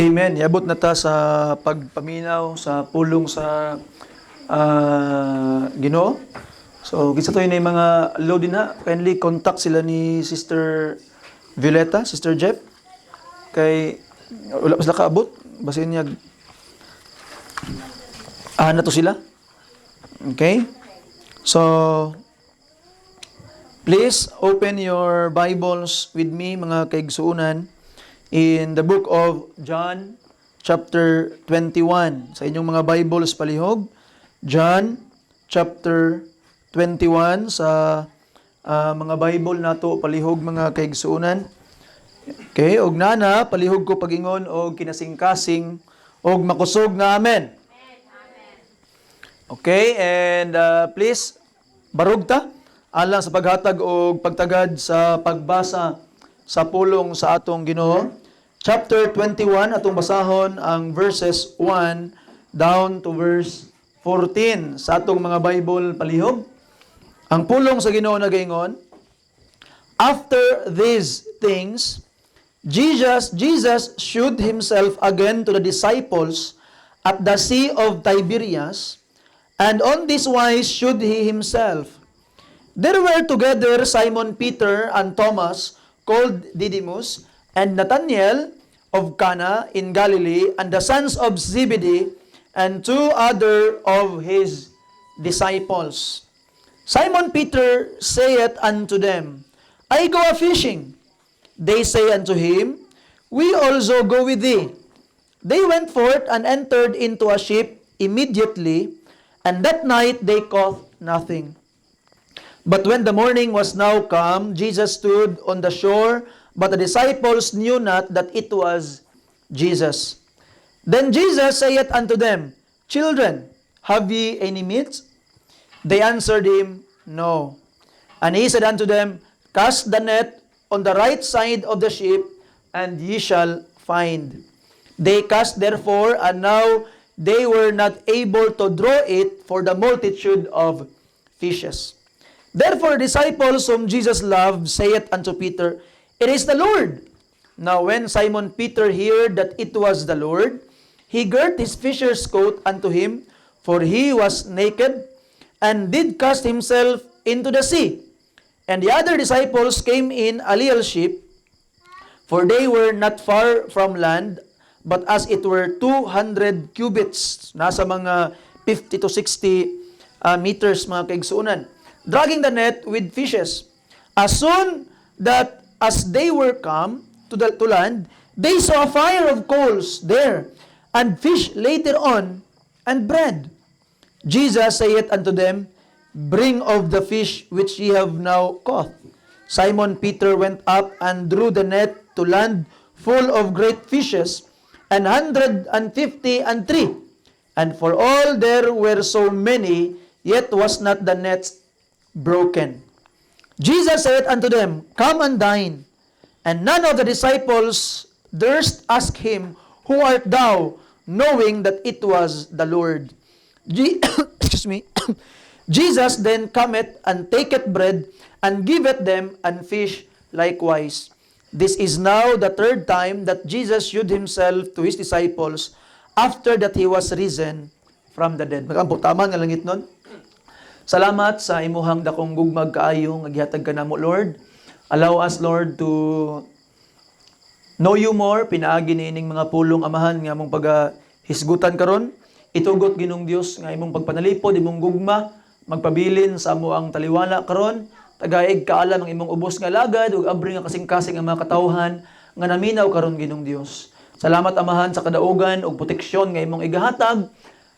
Amen. Iabot na ta sa pagpaminaw sa pulong sa Ginoo. So, kinsa to yung mga load din ha. Kindly contact sila ni Sister Violeta, Sister Jeff. Kay wala pa sila kaabot. Basin niya na to sila. Okay? So, please open your Bibles with me, mga kaigsuunan, in the book of John, chapter 21. Sa inyong mga Bibles palihog, John, chapter 21, sa mga Bible nato palihog, mga kaigsuunan. Okay, og nana, palihog ko pagingon og kinasing-kasing og makusog na amen. Okay, and please, barog ta, alang sa paghatag o pagtagad sa pagbasa sa pulong sa atong Ginoo. Chapter 21, atong basahon ang verses 1 down to verse 14 sa atong mga Bible palihog. Ang pulong sa Ginoo nagaingon, after these things, Jesus showed himself again to the disciples at the Sea of Tiberias, and on this wise showed he himself. There were together Simon Peter and Thomas, called Didymus, and Nathanael of Cana in Galilee, and the sons of Zebedee, and two other of his disciples. Simon Peter saith unto them, I go a-fishing. They say unto him, We also go with thee. They went forth and entered into a ship immediately, and that night they caught nothing. But when the morning was now come, Jesus stood on the shore, but the disciples knew not that it was Jesus. Then Jesus saith unto them, Children, have ye any meat? They answered him, No. And he said unto them, Cast the net on the right side of the ship, and ye shall find. They cast therefore, and now they were not able to draw it for the multitude of fishes. Therefore the disciples whom Jesus loved saith unto Peter, It is the Lord. Now when Simon Peter heard that it was the Lord, he girt his fisher's coat unto him, for he was naked, and did cast himself into the sea. And the other disciples came in a little ship, for they were not far from land, but as it were 200 cubits, nasa mga 50 to 60 meters, mga kaigsuunan, dragging the net with fishes. As soon that as they were come to land, they saw a fire of coals there, and fish later on, and bread. Jesus saith unto them, Bring of the fish which ye have now caught. Simon Peter went up and drew the net to land full of great fishes, 153. And for all there were so many, yet was not the net broken. Jesus said unto them, Come and dine. And none of the disciples durst ask him, Who art thou? Knowing that it was the Lord. Excuse me. Jesus then cometh and taketh bread, and giveth them, and fish likewise. This is now the third time that Jesus showed himself to his disciples, after that he was risen from the dead. Magampo, tama nga langit nun. Salamat sa imuhang dakong gugmag kaayo, nga gihatag ka namo, Lord. Allow us, Lord, to know you more. Pinaagi niining mga pulong amahan nga mong paghisgutan karon. Itugot ginong Dios nga imong pagpanalipod, imong gugma, magpabilin sa amo ang taliwala karon. Tagaig kaalam ang imong ubos nga lagad ug abri nga kasing-kasing ang mga katawhan nga naminaw karon ginong Dios. Salamat amahan sa kadaugan ug proteksyon nga imong igahatag.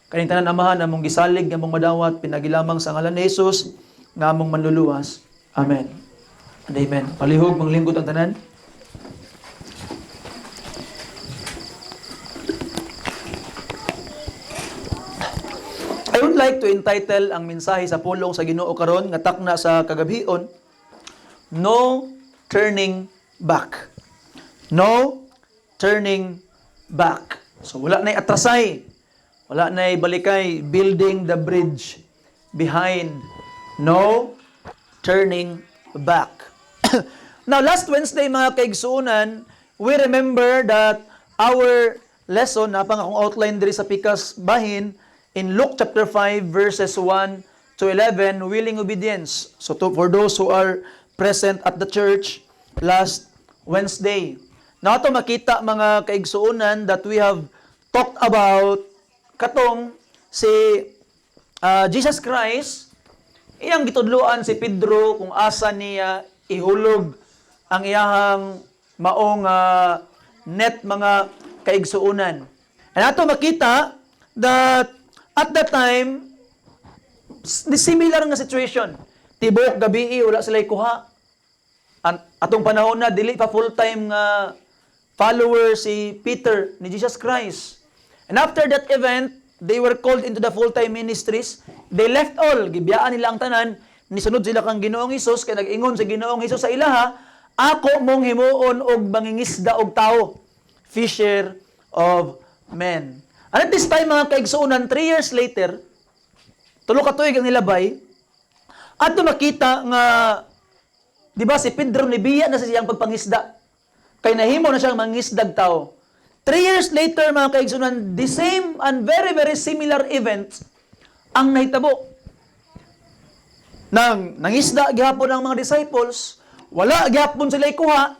Kaning tanan amahan among gisalig nga among madawat pinagilamang sa ngalan ni Jesus nga among manluluwas. Amen. And amen. Palihog manglingkod ang tanan. I would like to entitle ang mensahe sa pulong sa Ginoo karon nga takna sa kagabhion, No Turning Back. No turning back. So wala nay atrasay. Wala na'y balikay, building the bridge behind. No turning back. Now, last Wednesday, mga kaigsuunan, we remember that our lesson, napang akong outline diri sa pikas bahin, in Luke chapter 5, verses 1 to 11, willing obedience. So for those who are present at the church last Wednesday. Na ito makita mga kaigsuunan that we have talked about katong si Jesus Christ, iyang gitudluan si Pedro kung asa niya ihulog ang iyahang maong net mga kaigsuunan. And ato makita that at that time, similar nga situation. Tibok gabi wala sila kuha. Atong panahon na dili pa full-time nga follower si Peter ni Jesus Christ. And after that event, they were called into the full-time ministries. They left all. Gibiyaan nila ang tanan. Nisunod sila kang Ginoong Hesus. Kaya nag-ingon sa Ginoong Hesus sa ilaha, ako mong himuon og mangingisda og tao. Fisher of men. And at this time, mga kaigsuunan, 3 years later, tulo ka tuig ang nilabay, at makita nga, di ba, si Pedro nibiya na sa siyang pagpangisda. Kaya nahimo na siyang mangisdag tao. 3 years later, mga kaigsunan, the same and very, very similar events ang nahitabo. Nangisda gihapon ang mga disciples, wala gihapon sila ikuha,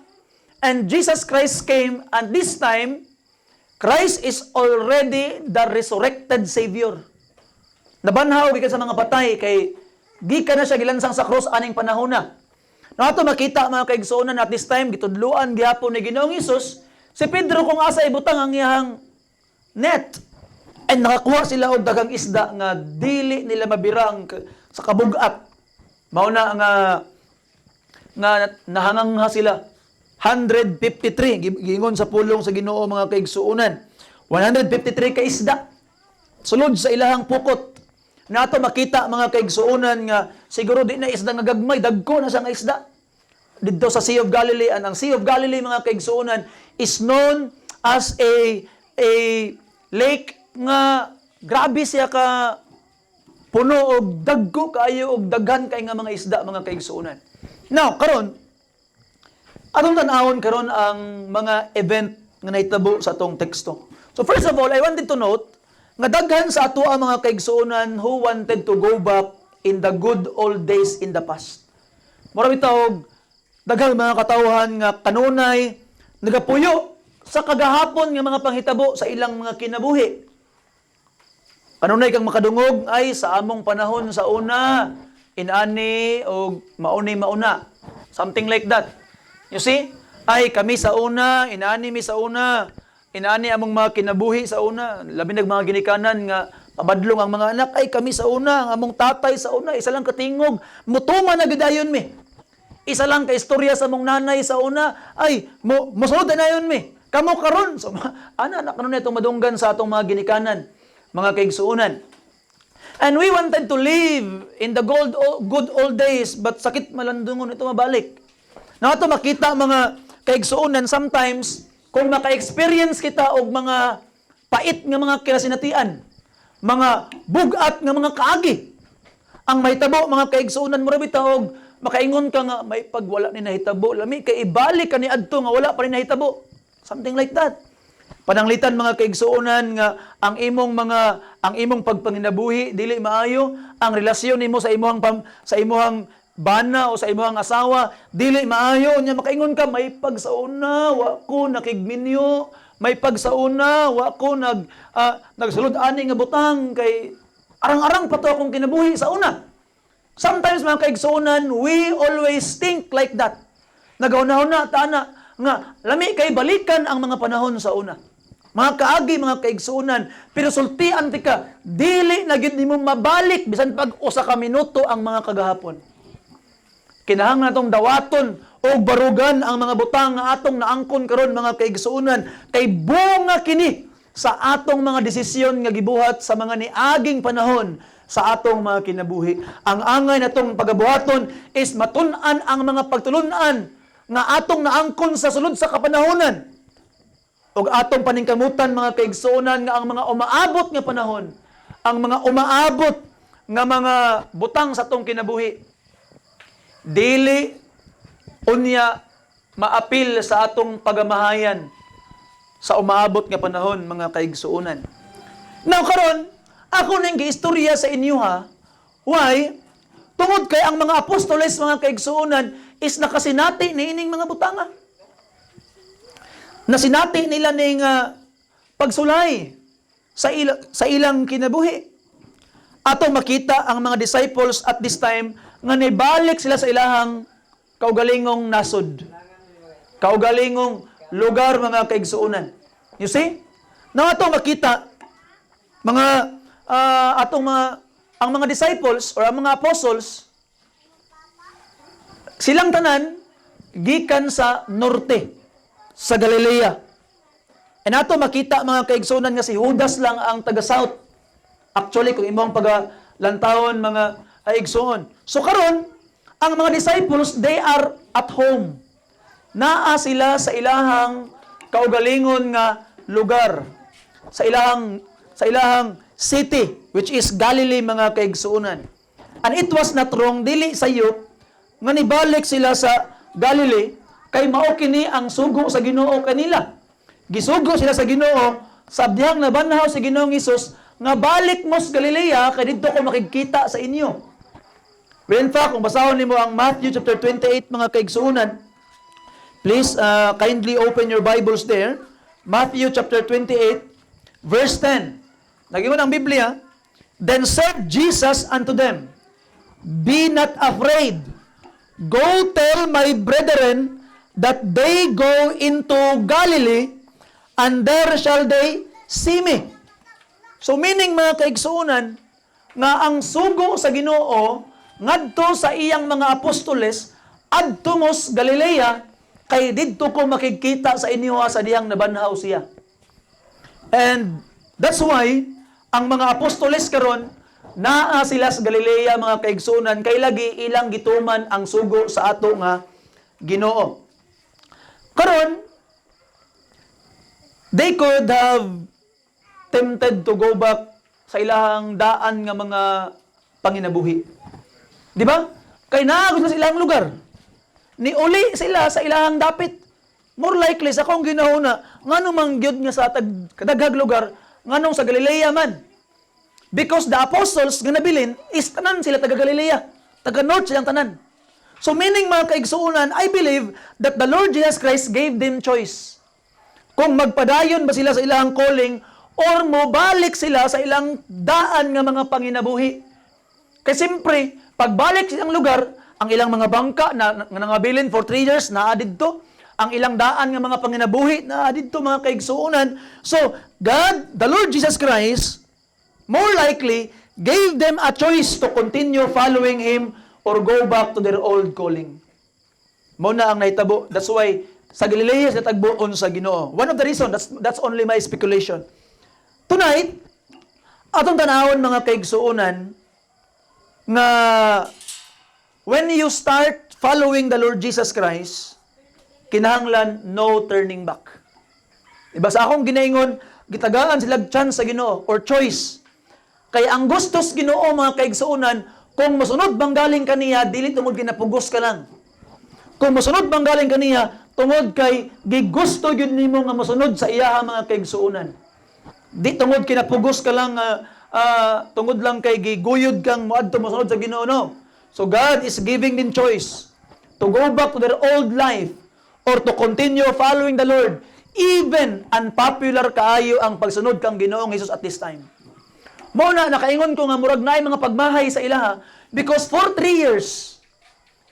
and Jesus Christ came, and this time, Christ is already the resurrected Savior. Nabanhaw gikan sa mga patay, kay gikan na siya gilansang sa cross aning panahon na. Ato makita mga kaigsuonan at this time, gitudluan gihapon ni Ginoong Hesus, si Pedro kung asa ibutang ang iyang net. And nakakuha sila og daghang isda nga dili nila mabirang sa kabugat. Mao na nga nahangangha sila. 153 giingon sa pulong sa Ginoo mga kaigsuonan. 153 ka isda. Sulod sa ilahang pukot. Nato makita mga kaigsuonan nga siguro di na isda nga gagmay, dagko na sa nga isda. Dito sa Sea of Galilee, and ang Sea of Galilee mga kaigsuonan is known as a lake nga grabe siya ka puno og dagko kaayo og daghan kay nga mga isda mga kaigsuonan. Now, karon atong tan-awon karon ang mga event nga nahitabo sa atong teksto. So first of all, I wanted to note nga daghan sa ato ang mga kaigsuonan who wanted to go back in the good old days in the past. Mura bitawog daghang mga katawhan nga kanunay nagapuyo sa kagahapon nga mga panghitabo sa ilang mga kinabuhi. Kanunay kang makadungog ay sa among panahon sa una, inani o mauna. Something like that. You see? Ay kami sa una, inani mi sa una. Inani among mga kinabuhi sa una, labi nag mga ginikanan nga pabadlong ang mga anak, ay kami sa una, ang among tatay sa una, isa lang katingog, mutuman na gidayon mi. Isa lang ka istorya sa mong nanay sa una, ay mosunod na yun mi. Kamo karon, so anak kanon itong madunggan sa atong mga ginikanan, mga kaigsuunan. And we wanted to live in the good old days, but sakit malandungon ito mabalik. Na ito makita mga kaigsuunan sometimes, kung maka-experience kita og mga pait nga mga kinasinatian, mga bugat nga mga kaagi, ang mahitabo mga kaigsuunan mo rabi og makaingon ka nga may pagwala ni nahitabo, lami kay ibalik ka ni adto nga wala pa rin nahitabo. Something like that. Pananglitan mga kaigsuunan nga ang imong pagpanginabuhi dili maayo, ang relasyon nimo sa imuhang bana o sa imong asawa dili maayo nya makaingon ka may pagsauna wa ko nakigminyo, may pagsauna wa ko nagsulod ani nga butang kay arang-arang pa to akong kinabuhi sa una. Sometimes mga kaigsuunan, we always think like that. Nagauna-una tana nga lami kay balikan ang mga panahon sa una. Mga kaagi, mga kaigsuunan, pero sultian ti ka, dili na gyud nimo mabalik bisan pag usa ka minuto ang mga kagahapon. Kinahanglan natong dawaton o barugan ang mga butang nga atong naangkon karon mga kaigsuunan kay bunga kini sa atong mga desisyon nga gibuhat sa mga niaging panahon sa atong mga kinabuhi. Ang angay natong pagabuhaton is matun-an ang mga pagtulunan nga atong naangkon sa sulod sa kapanahonan. Og atong paningkamutan mga kaigsuunan nga ang mga umaabot nga panahon, ang mga umaabot nga mga butang sa atong kinabuhi, dili unya maapil sa atong pagamahayan sa umaabot nga panahon, mga kaigsuonan. Now karon, ako nang giistorya sa inyo ha, why? Tungod kay ang mga apostoles, mga kaigsuonan, is nakasinati ni ining mga butanga. Nasinati nila ning pagsulay sa ilang kinabuhi. Ato makita ang mga disciples at this time nga nibalik sila sa ilahang kaugalingong nasod. Kaugalingong lugar, mga kaigsuonan. You see? Na ato makita ang mga disciples or ang mga apostles, silang tanan gikan sa norte, sa Galilea. And ato makita, mga kaigsuonan, nga si Judas lang ang taga-south. Actually, kung imong pagalantawon, mga kaigsuon. So karon, ang mga disciples, they are at home. Naa sila sa ilahang kaugalingon nga lugar. Sa ilahang city, which is Galilee, mga kaigsuonan. And it was not wrong, dili sayo, nga nibalik sila sa Galilee, kay mao kini ang sugo sa Ginoo kanila. Gisugo sila sa Ginoo, sa dihang nabanhaw sa Ginoong Hesus, nga balik mo sa Galilea, kay dito ko makikita sa inyo. Well, in fact, kung basahon nimo ang Matthew chapter 28, mga kaigsuonan, please kindly open your Bibles there. Matthew chapter 28, verse 10. Nagingon ang Biblia, Then said Jesus unto them, Be not afraid. Go tell my brethren that they go into Galilee, and there shall they see me. So meaning, mga kaigsuonan, nga ang sugo sa Ginoo ngadto sa iyang mga apostoles adto mos Galilea, kay didto ko makikita sa inyo sa dihang nabanhaw siya. And that's why ang mga apostoles karon naa sila sa Galilea, mga kaigsuonan, kay lagi ilang gituman ang sugo sa ato nga Ginoo. Karon, they could have tempted to go back sa ilahang daan nga mga panginabuhi. Di ba? Kay naagos na sa ilahang lugar. Niuli sila sa ilahang dapit. More likely, sa kong ginahuna, nganong mangyod nga sa kadaghag lugar, nganong sa Galilea man. Because the apostles nga nabilin, is tanan sila taga Galilea. Taga North silang tanan. So meaning, mga kaigsuonan, I believe that the Lord Jesus Christ gave them choice. Kung magpadayon ba sila sa ilahang calling, or mobalik sila sa ilang daan nga mga panginabuhi. Kasi siyempre, pagbalik silang lugar, ang ilang mga bangka na nangabilin for 3 years, naadid to. Ang ilang daan nga mga panginabuhi, naadid to, mga kaigsuonan. So, God, the Lord Jesus Christ, more likely, gave them a choice to continue following Him or go back to their old calling. Muna ang naitabo. That's why, sa Galilea, sa tagbuon sa Ginoo. One of the reasons, that's only my speculation. Tonight, atong tanawon, mga kaigsuonan, nga when you start following the Lord Jesus Christ, kinahanglan no turning back. Diba, sa akong ginaingon, gitagaan sila chance sa Ginoo or choice. Kaya ang gustos Ginoo, mga kaigsuonan, kung masunod bang galing kaniya, dili tungod kinapugos ka lang. Kung masunod bang galing kaniya, tungod kay gigusto yun nimo nga masunod sa iya, mga kaigsuonan. Di tungod kinapugos ka lang, tungod lang kay giguyod kang moadto masunod sa Ginoo, no? So God is giving them choice to go back to their old life or to continue following the Lord. Even unpopular kaayo ang pagsunod kang Ginoong Hesus at this time. Muna, nakaingon ko nga murag naay mga pagmahay sa ilaha because for 3 years,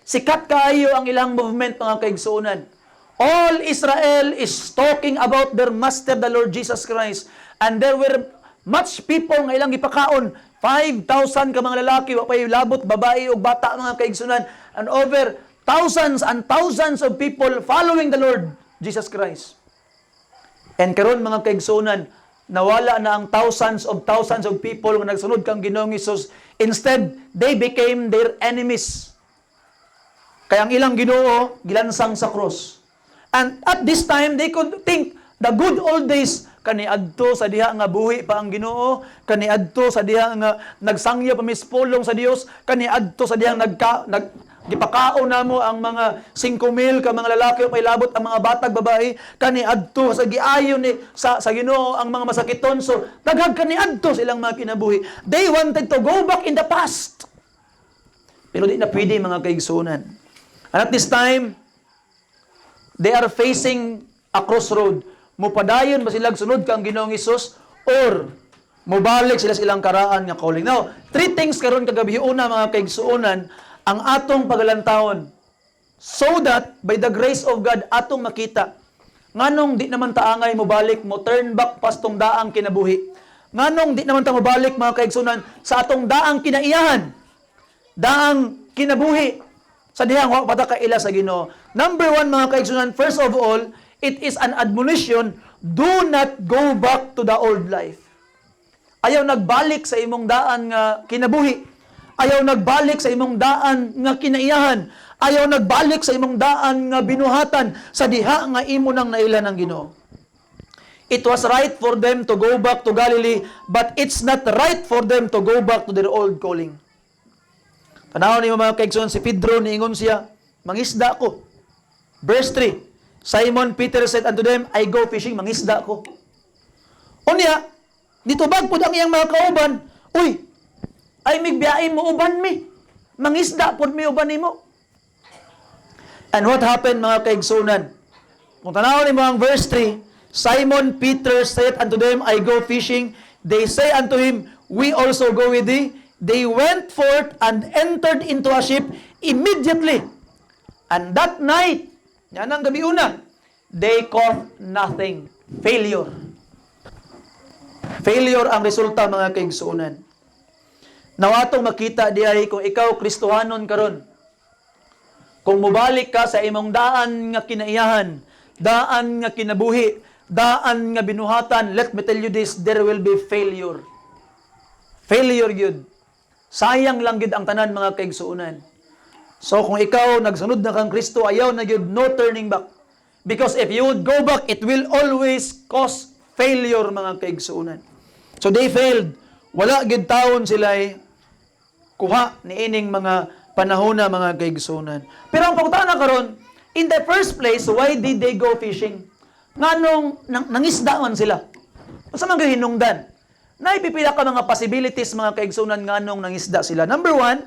sikat kaayo ang ilang movement, mga kaigsuonan. All Israel is talking about their master, the Lord Jesus Christ. And there were much people nga ilang ipakaon. 5,000 ka mga lalaki, wapay labot, babae o bata, mga kaigsunan. And over thousands and thousands of people following the Lord Jesus Christ. And karon, mga kaigsunan, nawala na ang thousands of people nga nagsunod kang Ginoong Hesus. Instead, they became their enemies. Kaya ang ilang Ginoo gilansang sa cross. And at this time, they could think, the good old days, kaniadto sa diha nga buhi pa ang Ginoo, kaniadto sa diha nga nagsangya pa mispulong sa Dios, kaniadto sa diha Gipakaon na mo ang mga 5,000 ka mga lalaki o may labot ang mga batag babae kani adto sa giayon ni sa Ginoo ang mga masakiton. So daghag kani adto silang mga kinabuhi. They wanted to go back in the past. Pero di na pwede mga kaigsunan. And at this time, they are facing a crossroad. Mupadayon ba sila sunod kang Ginoong Hesus or mubalik sila silang karaan nga calling. Now, 3 things karon kagabi una mga kaigsuonan ang atong pagalantawon so that by the grace of God atong makita nganong di naman taangay mobalik mo turn back pastong daang kinabuhi. Nganong di naman ta mobalik mga kaigsuonan sa atong daang kinaiyahan. Daang kinabuhi sa dihang wa pata kaila sa Ginoo. Number 1 mga kaigsuonan, first of all, it is an admonition, do not go back to the old life. Ayaw nagbalik sa imong daan nga kinabuhi. Ayaw nagbalik sa imong daan nga kinaiyahan. Ayaw nagbalik sa imong daan nga binuhatan sa diha nga imo nang naila ng Ginoo. It was right for them to go back to Galilee, but it's not right for them to go back to their old calling. Tanawon niyo mga kaigsoon, si Pedro niingon siya, mangisda ko. Verse 3, Simon Peter said unto them, I go fishing, mangisda ko. Unya, nitubag po ang iyang mga kauban, uy, ay migbiyain mo uban mi. Mangisda po mi uban nimo. And what happened mga kaigsunan? Kung tanawon niyo ang verse 3, Simon Peter said unto them, I go fishing. They say unto him, we also go with thee. They went forth and entered into a ship immediately. And that night, yan ang gabi una, they caught nothing. Failure. Failure ang resulta mga kaigsunan. Nawatong makita diay kung ikaw Kristohanon karon. Kung mubalik ka sa imong daan nga kinaiyahan, daan nga kinabuhi, daan nga binuhatan, let me tell you this, there will be failure. Failure gyud. Sayang lang gyud ang tanan mga kaigsuonan. So kung ikaw nagsunod na kang Kristo, ayaw na gyud, no turning back. Because if you would go back, it will always cause failure mga kaigsuonan. So they failed. Wala gyud taon sila kuha ni ining mga panahon na mga kaigsuonan. Pero ang pangutana karon, in the first place, why did they go fishing? Nganong nangisda man sila? Unsa man gyud hinungdan? Naipipila ka mga possibilities mga kaigsuonan nganong nangisda sila. Number 1,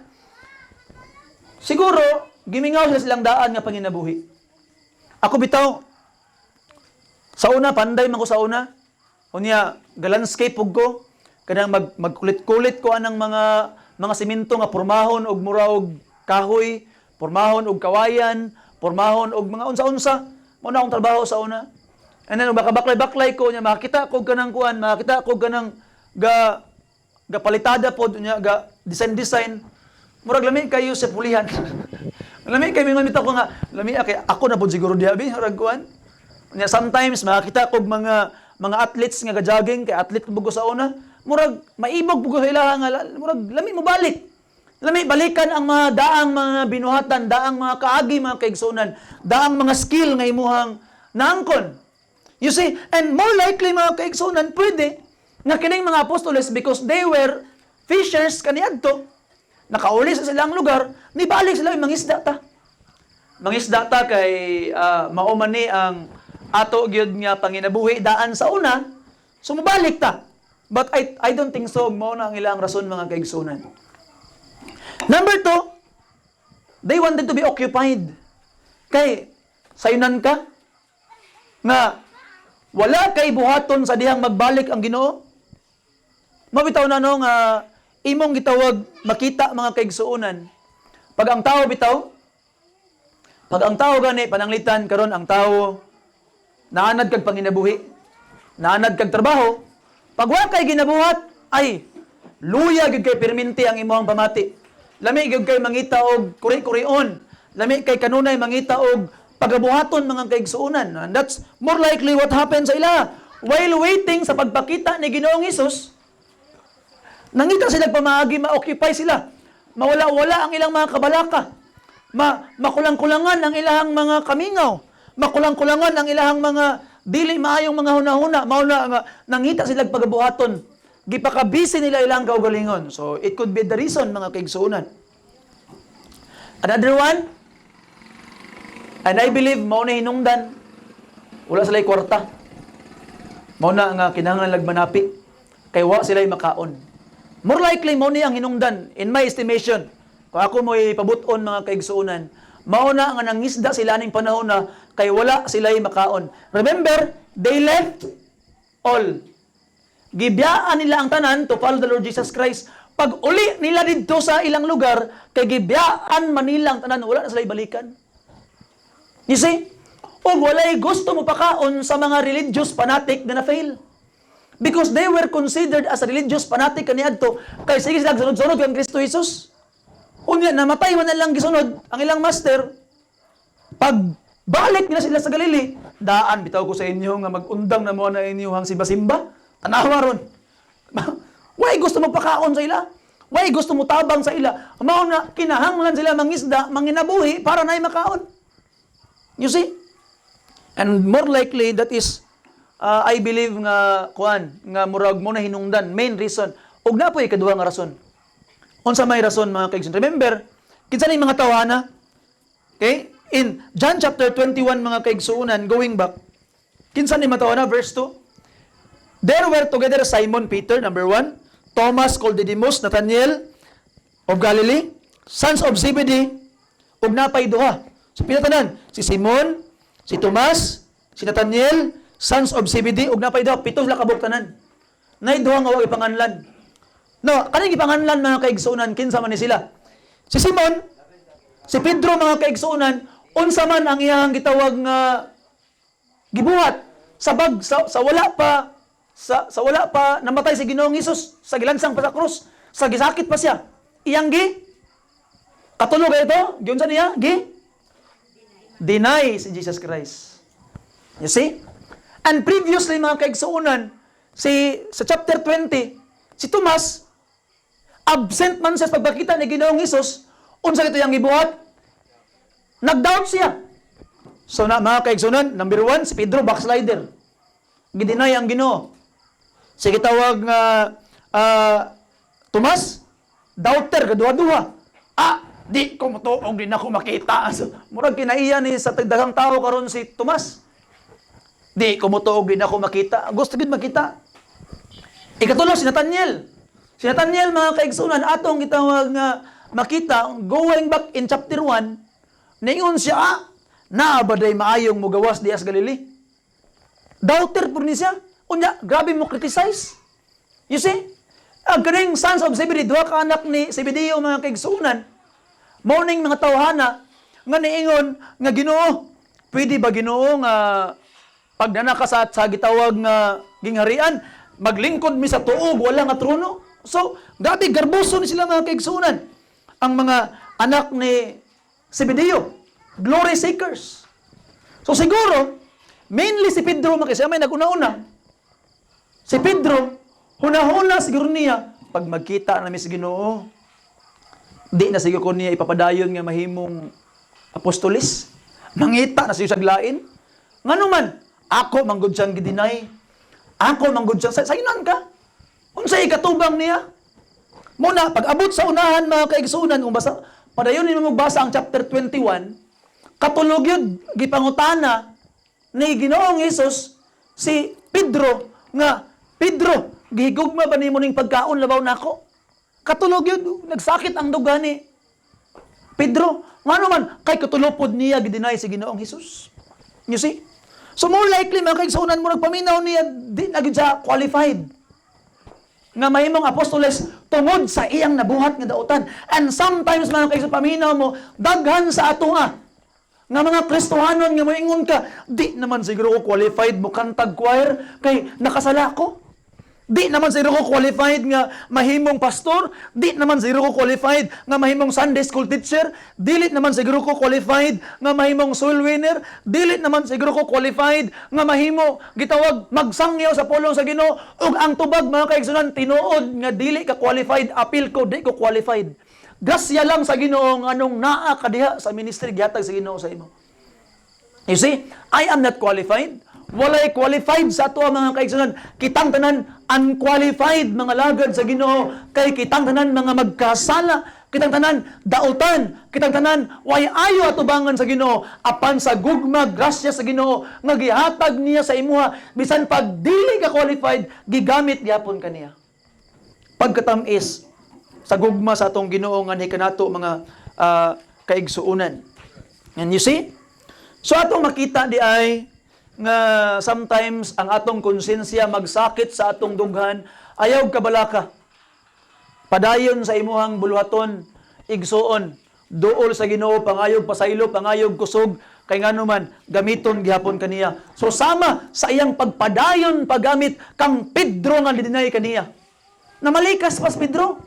siguro gimingaw sila silang daan nga panginabuhi. Ako bitaw sa una panday man ko sa una. Unya galandscape ug ko kanang magkulit-kulit ko anang mga semento nga pormahon og mura og kahoy, pormahon og kawayan, pormahon og mga unsa-unsa. Mao na akong trabaho sa una. And then baka baklay-baklay ko nya makita ko kanang kuan, makita ko kanang ga palitada pod nya ga design. Murag lami kayo sa pulihan. Lami kay mingon bitaw ko nga lami kay ako na pod siguro diabi murag kuan. Nya sometimes makita ko mga athletes nga ga-jogging kay athlete bugo sa una. Murag maibog bugo sa ilaha nga murag lami mo balik. Lami balikan ang mga daang mga binuhatan, daang mga kaagi mga kaigsuonan, daang mga skill nga imuhang naangkon. You see, and more likely mga kaigsuonan pwede nga kining mga apostoles because they were fishers kaniadto. Nakauli sa silang lugar, nibalik sila mangisda ta. Mangisda ta kay mao man ni ang ato gyud nga panginabuhi daan sa una, sumubalik ta. But I don't think so. Mao na ang ilang rason mga kaigsuonan. Number 2, they wanted to be occupied. Kay sayunan ka nga wala kay buhaton sa dihang magbalik ang Ginoo. Mabitaw na no nga imong gitawag makita mga kaigsuonan. Pag ang tao gani pananglitan karon ang tao naanad kag panginabuhi, naanad kag trabaho, pag wa kay ginabuhat ay luya gyud kay perminti ang imong pamati. Lami gyud kay mangita og kuri-kurion. Lami kay kanunay mangita og pagabuhaton mga kaigsuonan. And that's more likely what happened sa ila. While waiting sa pagpakita ni Ginoong Hesus, nangita sila pamaagi, ma-occupy sila. Mawala-wala ang ilang mga kabalaka. Makulang-kulangan ang ilang mga kamingaw. Makulang-kulangan ang ilang mga dili maayong mga hunahuna. Mauna nga nangita sila pagabuhaton. Gipakabisi nila ilang kaugalingon. So it could be the reason mga kaigsuonan. Another one, and I believe mao na hinungdan, wala sila'y kwarta. Mao na nga kinahanglan lagmanapi, kay wa sila'y makaon. More likely, mao ni ang hinungdan, in my estimation, kung ako mo'y pabuton mga kaigsuunan, mao na nga nangisda sila ning panahon na, kay wala sila'y makaon. Remember, they left all. Gibiyaan nila ang tanan to follow the Lord Jesus Christ. Pag uli nila dito sa ilang lugar, kay gibiyaan man nila ang tanan, wala na sila'y balikan. You see? O walay gusto mo pakaon sa mga religious fanatic na na-fail. Because they were considered as a religious fanatic kaniadto, kay sige sila sunod-sunod kang Kristo Jesus. Unya, namatay man na lang gisunod ang ilang master. Pag balik nila sila sa Galili, daan, bitaw ko sa inyo nga mag-undang na mo na inyong simba-simba. Tanawa ron. Why gusto mo pakaon sa ila? Why gusto mo tabang sa ila? Mao na kinahanglan sila mangisda, manginabuhi para na makaon. You see? And more likely, that is, I believe nga, nga murag mo na hinungdan. Main reason. Ug na po ikaduha nga rason. Unsa may rason mga kaigsoon? Remember, kinsa ni mga tawana? Okay? In John chapter 21 mga kaigsuunan, going back, kinsa ni mga tawana? Verse 2. There were together Simon Peter, number 1, Thomas called Didymus, Nathanael of Galilee, sons of Zebedee, ug napay duha. So pinatanan, si Simon, si Tomas, si Nathanael, sons of Zebedee, ug napay duha, pito sila kabuktanan. Nay duha nga wa ipanganlan. No, kaning ipanganlan mga kaigsuunan, kinsa man ni sila? Si Simon, si Pedro mga kaigsuunan, unsa man ang iyang gitawag nga gibuhat sa wala pa namatay si Ginoong Hesus, sa gilansang pa sa krus, sa gisakit pa siya. Iyang katulog ito, giunsa niya? Deny si Jesus Christ. You see? And previously mga kaigsuunan, sa chapter 20, si Tomas, absent man siya sa pagbakita ni Ginoong Hesus, unsa ito yang gibuhat? Nag-doubt siya. So na mga kaigsuunan, number 1, si Pedro backslider. Gidinay ang Ginoo. Si gitawag nga Tomas, doubter, kaduha-duha. Di ko mutuog din ako makita. So, murag kinaiya ni sa daghang tao karon si Tomas. Di ko mutuog din ako makita. Gusto gid makita. Ikatulo si Nathanael. Si Nathanael mga kaigsunan atong gitawag nga makita going back in chapter 1, ningon siya, naabaday maayong mugawas di as Galilee. Doubter po ni siya. Unya, grabe mo criticize. You see? Ang kaning sons of Zebedee, duha ka anak ni Zebedee mga kaigsunan, morning mga tawhana, nga niingon, nga Ginoo, pwede ba Ginoo nga pagdana ka sa gitawag nga gingharian, maglingkod mi sa tuog, wala nga trono? So, grabe, garboso ni sila mga kaigsunan. Ang mga anak ni Zebedee, glory seekers. So siguro, mainly si Pedro, siya may nag-una-una. Si Pedro, huna-huna siguro niya, pag magkita namin si Ginoo, di na siguro niya ipapadayon nga mahimong apostolis. Mangita na siya saglain. Nga naman, ako manggod siyang gidinay. Ako manggod siyang, sayunan ka. Unsay katubang niya. Muna, pag abot sa unahan mga kaigsunan, kung basa, padayon mo magbasa ang chapter 21, katulog yun, gipangutana ni Ginoong Hesus, si Pedro, nga, Pedro, gihigugma ba ni mo ning pagkaon labaw nako? Katulog yun, nagsakit ang duga ni Pedro. Nga naman, kay katulopod niya gidinay si Ginoong Hesus. You see? So more likely, mga kaigsunan mo, nagpaminaw niya, di na gid siya qualified nga mahimong apostoles tungod sa iyang nabuhat nga dautan. And sometimes, mga kaigsunan, paminaw mo, daghan sa ato nga mga Kristohanon nga moingon ka, di naman siguro ko qualified mo kantag choir, kay nakasala ko. Di naman siguro ko qualified nga mahimong pastor. Di naman siguro ko qualified nga mahimong Sunday school teacher. Dili naman siguro ko qualified nga mahimong soul winner. Dili naman siguro ko qualified nga mahimo gitawag magsangyaw sa pulong sa Ginoo. Ug ang tubag mga kaigsunan, tinuod nga dili ka qualified, appeal ko di ko qualified. Grasya lang sa Ginoo anong naa kadiha sa ministry gihatag sa Ginoo sa imo. You see, I am not qualified. Walay qualified sa ato mga kaigsunan. Kitang tanan unqualified mga lagad sa Ginoo, kay kitang tanan mga magkasala, kitang tanan dautan, kitang tanan way ayo atubangan sa Ginoo apan sa gugma grasya sa Ginoo nga gihatag niya sa imuha bisan pag dili ka qualified gigamit gyapon kaniya. Pagkatamis sa gugma sa atong Ginoo nga ni kanato mga kaigsuonan. And you see? So atong makita di ay nga sometimes ang atong konsensya magsakit sa atong dughan, ayaw kabalaka. Padayon sa imuhang buluhaton, igsuon, duol sa Ginoo, pangayog pasaylo, pangayog kusog, kay ngano man gamiton gihapon kaniya. So sama sa iyang pagpadayon paggamit kang Pedro nga dinay kaniya. Namalikas pas Pedro.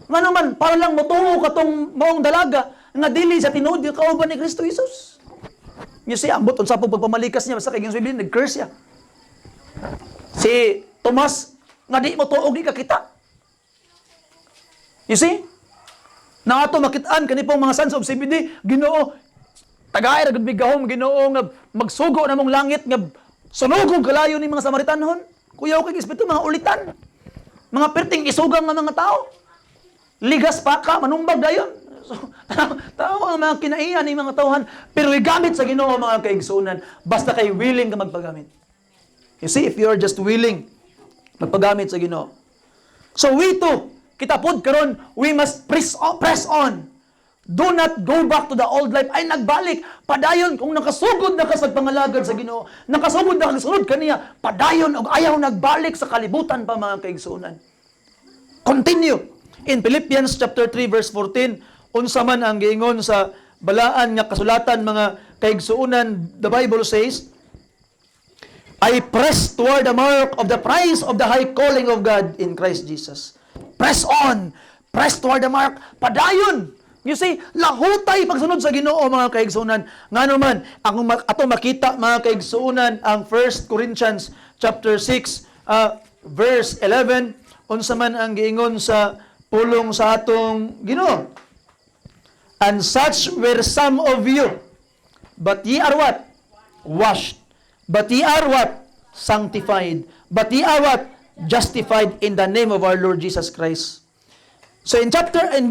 Ngano man para lang motungo katong maong dalaga nga dili sa tinuod kauban ni Kristo Jesus. You see, ambot unsa po pagpamalikas niya basta kay ginsubilin nag-curse siya. Si Tomas nga di mo tuog di ka kita. You see? Na ato makitaan kani pong mga sons of CBD, Ginoo tagay ra gud bigahom Ginoo nga magsugo namong langit nga sunugog kalayo ni mga Samaritanhon. Kuyaw kay espiritu mga ulitan. Mga perting isugang nga mga tao. Ligas pa ka manumbag dayon. So, tao ang mga kinaiya ni mga tauhan pero igamit sa Ginoo mga kaigsuonan basta kay willing ka magpagamit. You see, if you are just willing magpagamit sa Ginoo. So we too kita pod karon, we must press on. Do not go back to the old life. Ay nagbalik, padayon kung nakasugod na ka sa pangalagad sa Ginoo, nakasugod na kasunod kaniya, padayon og ayaw nagbalik sa kalibutan pa mga kaigsuonan. Continue. In Philippians chapter 3 verse 14, unsa man ang giingon sa balaan nga kasulatan mga kaigsuonan, the Bible says, I press toward the mark of the prize of the high calling of God in Christ Jesus. Press on. Press toward the mark. Padayon. You see, lahutay pagsunod sa Ginoo mga kaigsuonan. Ngano man, ato makita mga kaigsuonan ang 1 Corinthians chapter 6 verse 11, unsa man ang giingon sa pulong sa atong Ginoo. And such were some of you, but ye are what? Washed. But ye are what? Sanctified. But ye are what? Justified in the name of our Lord Jesus Christ. So in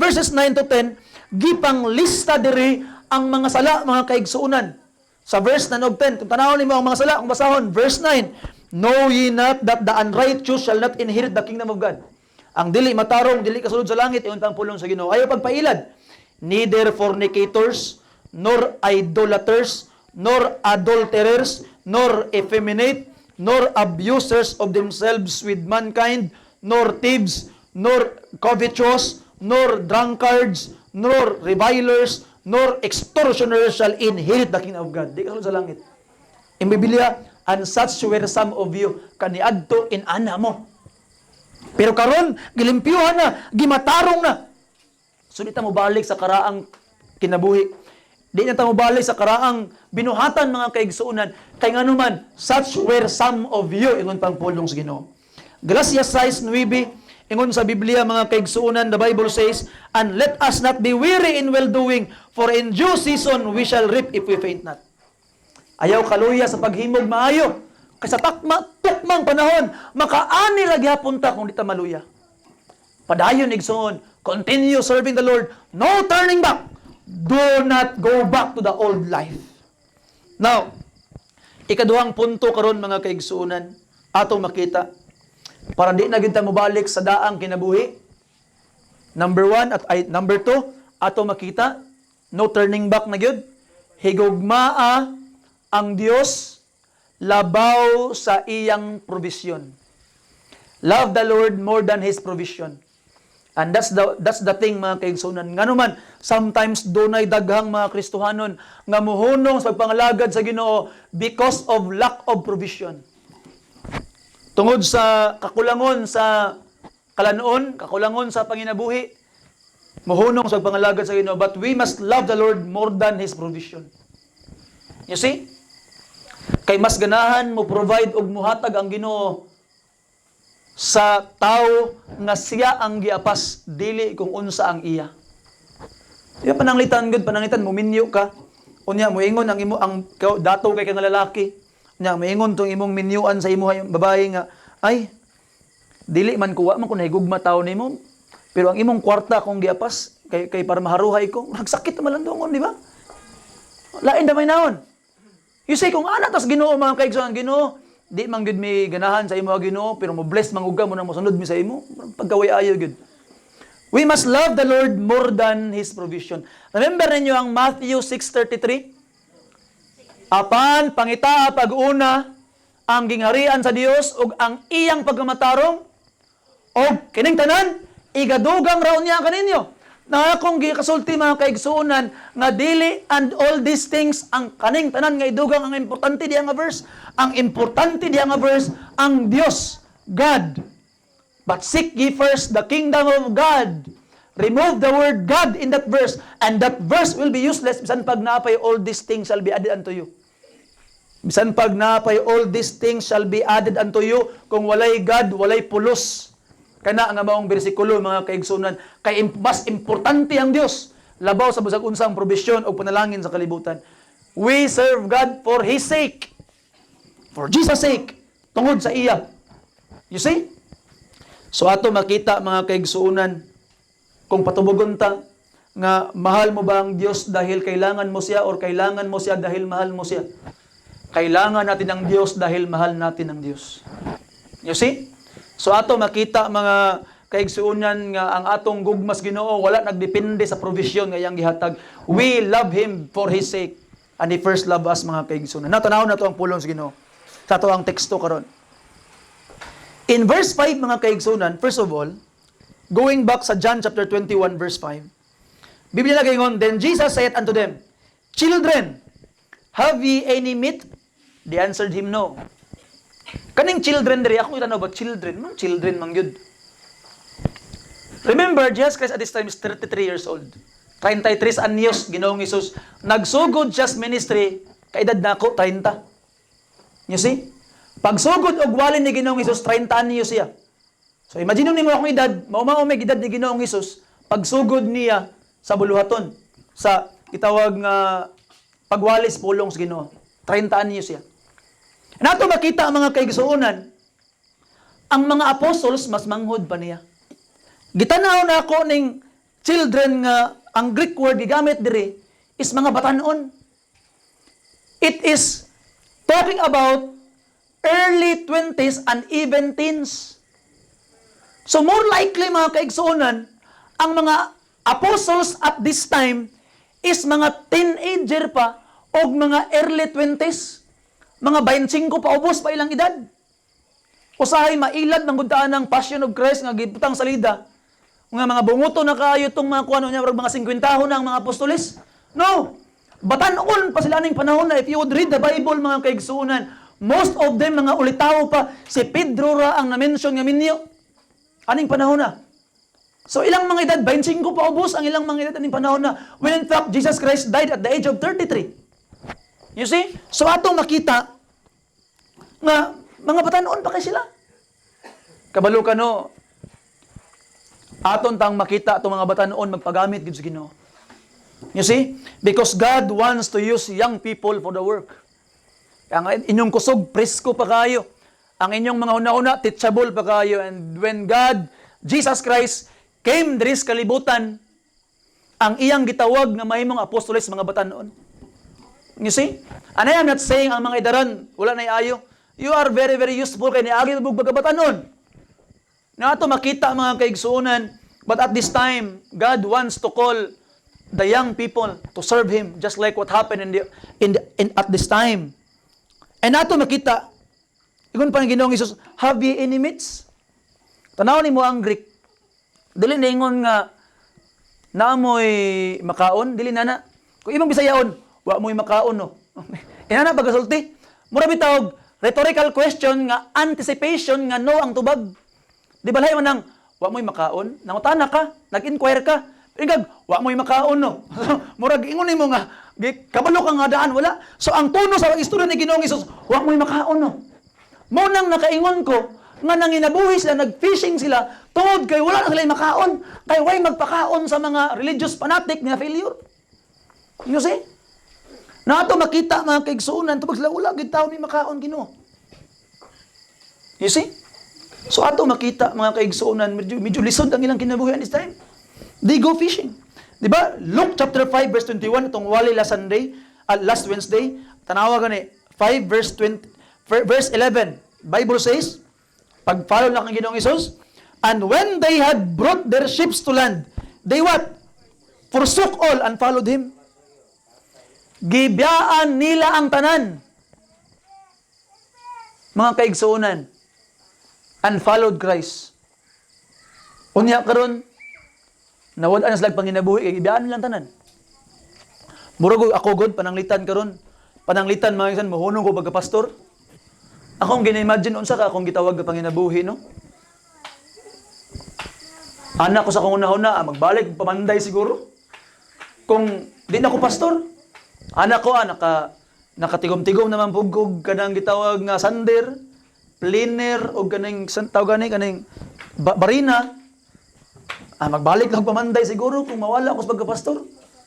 verses 9 to 10, gipang lista diri ang mga sala, mga kaigsuonan. Sa verse 9 of 10, kung tanawon nimo ang mga sala, kung basahon, verse 9, know ye not that the unrighteous shall not inherit the kingdom of God. Ang dili matarong, dili kasulod sa langit, iyon pang pulong sa Ginoo. Ayaw pagpailad. Neither fornicators, nor idolaters, nor adulterers, nor effeminate, nor abusers of themselves with mankind, nor thieves, nor covetous, nor drunkards, nor revilers, nor extortioners shall inherit the kingdom of God. Di kasulod sa langit. In Biblia, and such were some of you, kaniadto in ana mo. Pero karon gilimpyuhan na, gimatarong na. So di ta mo balik sa karaang kinabuhi. Di na ta mo balik sa karaang binuhatan mga kaigsuonan. Kay ngano man, such were some of you, ingon pang pulong sa Ginoo. Galatians 6:9, ingon sa Biblia mga kaigsuonan, the Bible says, and let us not be weary in well-doing, for in due season we shall reap if we faint not. Ayaw kaluya sa paghimog maayo. Kasi tukmang panahon, makaani ra gyapon ta kung di ta maluya. Padayon igsoon, continue serving the Lord, no turning back. Do not go back to the old life. Now, ikaduhang punto karon mga kaigsuonan, atong makita para di na gyud ta mobalik sa daang kinabuhi. Number 1 at number 2, atong makita no turning back na gyud. Higugmaa ang Dios labaw sa iyang provision. Love the Lord more than His provision. And that's the thing mga kaigsuonan. Ngano man, sometimes dunay daghang mga Kristohanon nga muhunong sa pagpangalagad sa Ginoo because of lack of provision. Tungod sa kakulangon sa kalanon, kakulangon sa panginabuhi, muhunong sa pagpangalagad sa Ginoo. But we must love the Lord more than His provision. You see? Kay mas ganahan mo provide og muhatag ang Ginoo sa tao nga siya ang giapas, dili kung unsa ang iya. Iya pananglitan gud, pananglitan mo minyo ka. Unya mo ingon ang imo ang dato kay kang lalaki. Unya mo ingon tong imong minyuan sa imo babae nga ay dili man kuwa man kun higugma tawo nimo. Pero ang imong kwarta kung giapas, kay para maharuhay ko. Nagsakit naman lang doon, di ba? Lain damay naon. You say, kung ana tas Ginoo mga kaigsoon, Ginoo, di man gud mi ganahan sa imo Ginoo, pero mo bless manguga mo nang mosunod mi sa imo. Pagkaway ayo gud. We must love the Lord more than His provision. Remember ninyo ang Matthew 6:33? Apan pangita pag-una ang gingharian sa Dios ug ang iyang pagkamatarong og kining tanan igadugang raw niya kaninyo. Na akong gikasulti mga kaigsuonan nga dili and all these things ang kaning tanan nga idugang ang importante diha nga verse. Ang importante diha nga verse ang Dios, God. But seek ye first the kingdom of God. Remove the word God in that verse and that verse will be useless bisan pag naapay all these things shall be added unto you. Bisan pag naapay all these things shall be added unto you. Kung walay God, walay pulos. Kana nga maong bersikulo mga kaigsunan, kay mas importante ang Dios labaw sa basag unsang probisyon o panalangin sa kalibutan. We serve God for His sake. For Jesus' sake. Tungod sa iya. You see? So ato makita mga kaigsunan, kung patubugon ta nga mahal mo ba ang Dios dahil kailangan mo siya or kailangan mo siya dahil mahal mo siya? Kailangan natin ang Diyos dahil mahal natin ang Diyos. You see? So ato makita mga kaigsuonan nga ang atong gugmas Ginoo wala nagdepende sa provision nga iyang gihatag. We love Him for His sake. And He first loved us mga kaigsuonan. Natanawon na to ang pulong sa Ginoo. Sa to ang teksto karon. In verse 5 mga kaigsuonan, first of all, going back sa John chapter 21 verse 5, Biblia nagaingon, then Jesus said unto them, Children, have ye any meat? They answered Him, No. Kaning children diri, ako itanong ba children? Man, children man gyud. Remember, Jesus Christ at this time is 33 years old. 33 anyos, Ginoong Hesus. Nagsugod siya sa ministry, kaedad na ako, 30. You see? Pagsugod og walin ni Ginoong Hesus, 30 anyos siya. So imagine nimo akong edad, mao may edad ni Ginoong Hesus, pagsugod niya sa buluhaton, sa gitawag nga pagwalis pulong sa Ginoo. 30 anyos siya. Nato makita ang mga kaigsuonan, ang mga apostles mas manghod pa niya. Gitanaw na ako ning children nga ang Greek word gigamit diri is mga batanon. It is talking about early 20s and even teens. So more likely mga kaigsuonan, ang mga apostles at this time is mga teenager pa o mga early 20s. Mga 25 pa ubos pa ilang edad. Usahay mailad ng gudaan ng Passion of Christ nga gibutang salida. Nga mga bunguto na kaayo tong mga kuano niya mga 50 ng mga apostoles. No. Batanon pa sila ning panahon na if you would read the Bible mga kaigsuonan, most of them mga ulitaw pa si Pedro ra ang na-mention nga minyo. Aning panahon na. So ilang mga edad 25 pa ubos ang ilang mga edad aning panahon na when in fact Jesus Christ died at the age of 33. You see? So atong makita nga mga batanon pa kay sila. Kabalo ka no, aton tang makita itong mga batanon magpagamit gid sa Ginoo. You see? Because God wants to use young people for the work. Ang inyong kusog, presko pa kayo. Ang inyong mga una-una, teachable pa kayo. And when God, Jesus Christ, came diri sa kalibutan, ang iyang gitawag nga mahimong apostoles mga batanon. You see? And I am not saying ang mga idaran, wala na ayo. You are very, very useful kay niagi bug bagabatanon. Na ato makita mga kaigsuonan, but at this time, God wants to call the young people to serve Him, just like what happened at this time. And ato makita, igon pa ng Ginoong Hesus, have ye any meats? Tanaw ni mo ang Greek. Dili na ingon nga, naamoy makaon, dili na na. Kung ibang Bisayaon, wa mo'y makaon, no? Inana pagkasulti. Mura bitawag, rhetorical question nga anticipation nga no ang tubag. Di ba lahi man nang, wa mo'y makaon? Nangutana ka, nag-inquire ka. Ingag, wa mo'y makaon, no? Murag, ingon mo nga, kabalo ka nga daan, wala. So ang tono sa istorya ni Ginoong Hesus, wa mo'y makaon, no? Mo nang nakaingon ko, nga nanginabuhi sila, nag-fishing sila, tungod kay wala na sila makaon, kay way magpakaon sa mga religious fanatic nga failure. You see? Na ato makita mga kaigsuonan, tubag sila, wala, gitaw ni makaon Ginoo. You see? So ato makita mga kaigsuonan, medyo lisod ang ilang kinabuhi this time. They go fishing. Di ba? Luke chapter 5 verse 21, itong wali last Sunday, last Wednesday, tanawa gani, 5 verse 20, verse 11. Bible says, pag-follow na kang Ginoong Hesus, and when they had brought their ships to land, they what? Forsook all and followed him. Gibiyaan nila ang tanan, mga kaigsuunan, and followed Christ. Unya karon, nawad-an sila panginabuhi, kay gibiyaan nilang tanan. Murag ako god pananglitan karon, pananglitan mga isan mohunong ko pagka-pastor. Akong gina-imagine unsa ka akong gitawag ka panginabuhi, no? Anak ko sa kong una-una, magbalik pamanday siguro. Kung di na ko pastor, anak ko nakatigom-tigom naman pugkog kanang gitawag nga sander, planer o kaning tawag kaning barina. Magbalik lang pamanday siguro kung mawala ako sa pagka-pastor.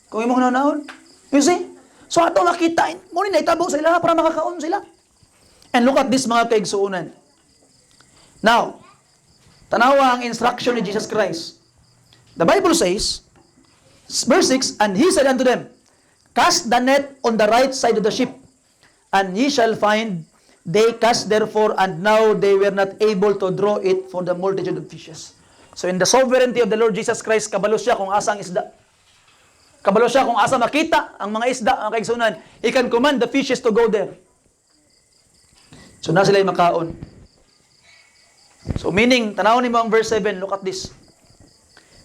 Kung imong naunahon. You see? So ato makita, mo ni naitabo sa ila para makakaon sila. And look at this mga kaigsuunan. Now, tanawa ang instruction ni Jesus Christ. The Bible says, verse 6, and he said unto them, cast the net on the right side of the ship, and ye shall find. They cast therefore, and now they were not able to draw it for the multitude of fishes. So in the sovereignty of the Lord Jesus Christ, kabalo siya kung asa ang isda. Kabalo siya kung asa makita ang mga isda, ang kaigsuunan. He can command the fishes to go there. So na sila yung makaon. So meaning, tanawin mo ang verse 7, look at this.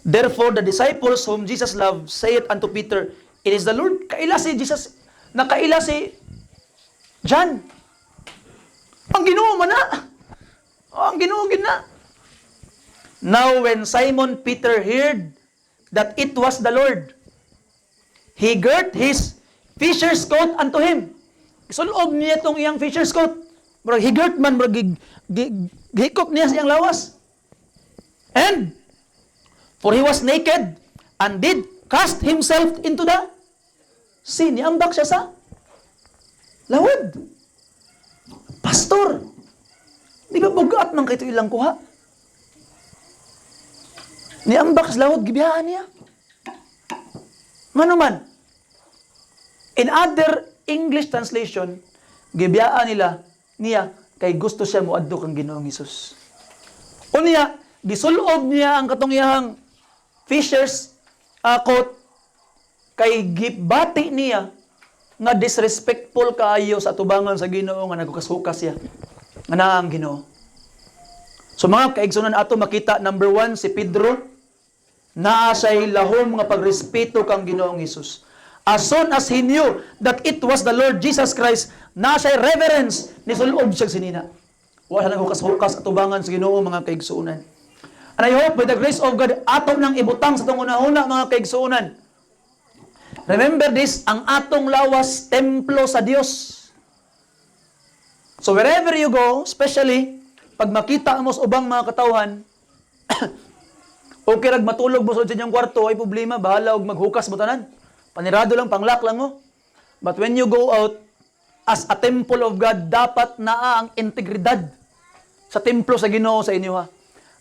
Therefore the disciples whom Jesus loved said unto Peter, it is the Lord. Kaila si Jesus, nakaila si John. Ang Ginoo man na. Ang Ginoo gid na. Now when Simon Peter heard that it was the Lord, he girt his fisher's coat unto him. Isulob niya itong iyang fisher's coat. Murag higurt man, murag gihikop niya siyang lawas. And, for he was naked, and did cast himself into the sea. Niambak siya sa lawod. Pastor, di ba bugat man kayo ilang kuha? Niambak sa lawod, gibiyaan niya. Ngano man, in other English translation, gibiyaan niya kay gusto siya moadto kang Ginoong Hesus. Unya, gisulob niya ang katong iyang fisher's coat kay gibati niya nga disrespectful kaayo sa tubangan sa Ginoo nga naghukas-hukas siya. Nga naa ang Ginoo. So mga kaigsunan ato makita, number 1, si Pedro naa siya'y lahom nga pagrespeto kang Ginoong Hesus. As soon as he knew that it was the Lord Jesus Christ, na siya'y reverence, nisulob siya sinina. Wala nang hukas-hukas at tubangan sa Ginoo mga kaigsuunan. And I hope by the grace of God, atong nang ibutang sa itong una-una mga kaigsuunan. Remember this, ang atong lawas, templo sa Dios. So wherever you go, especially, pag makita mo sa ubang mga katawhan, okay rag matulog mo sa inyong kwarto, ay problema, bahala og maghukas mo tanan. Panirado lang, panglock lang mo. But when you go out, as a temple of God, dapat naa ang integridad sa templo sa Ginoo sa inyo ha.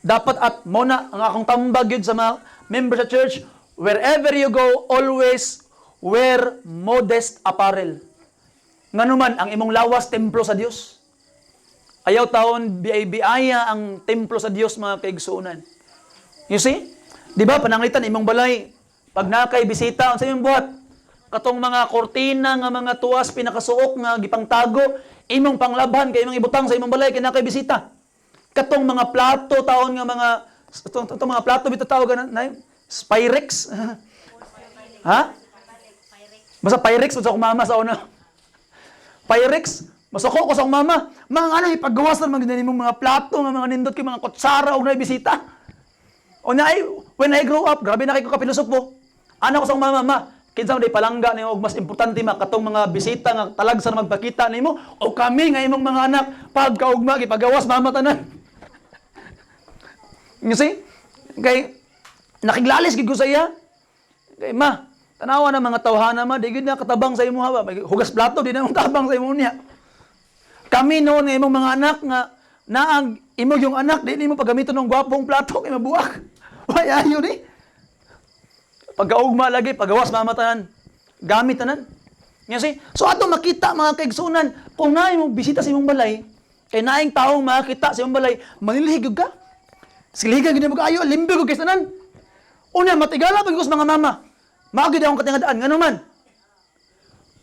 Dapat at muna ang akong tambag yun sa mga members sa church, wherever you go, always wear modest apparel. Nganuman, ang imong lawas, templo sa Dios. Ayaw taon, biaya ang templo sa Dios mga kaigsuunan. You see? Di ba, pananglitan, imong balay, pag nakay bisita, sa imong buhat, katong mga kortina nga mga tuwas pinakasuok nga gipangtago, imong panglabhan kay imong ibutang sa imong balay kay nakay bisita. Katong mga plato taon nga mga itong mga plato bitaw tawag na Pyrex. Ha? Basta Pyrex sa akong mama sa una. Pyrex, masako ko sa akong mama. Mga ano ipagawasan man gid imong mga plato nga mga nindot kay mga kutsara og na bisita. O na when I grow up, grabe na kay ko kapilosopo. Ana ko sa mama, kinsa man day palangga nimo og mas importante katong mga bisita nga talagsa na magpakita nimo o kami nga imong mga anak pagkaugma gipagawas mama tanan. You see? Kay nakiglalis gid ko sa iya. Kay ma, tanawa na mga tawhana ma, di gid na katabang sa imo ha. Hugas plato di na mong tabang sa imo niya. Kami noon nga imong mga anak nga naang imo yung anak di nimo pagamiton ng gwapong plato kay mabuak. Why ayo ni? Pagkaugma lagi, pagawas mamatanan. Gamit tanan. You see? So ato makita mga kaigsunan, kung naay mo bisita sa imong balay, kay naayong taong makita sa imong balay, manilihig ka. Siligan gid mo kaayo, limbyo ko kay tanan. Una matigala pag mga mama. Maagid akong katingadaan ngano man.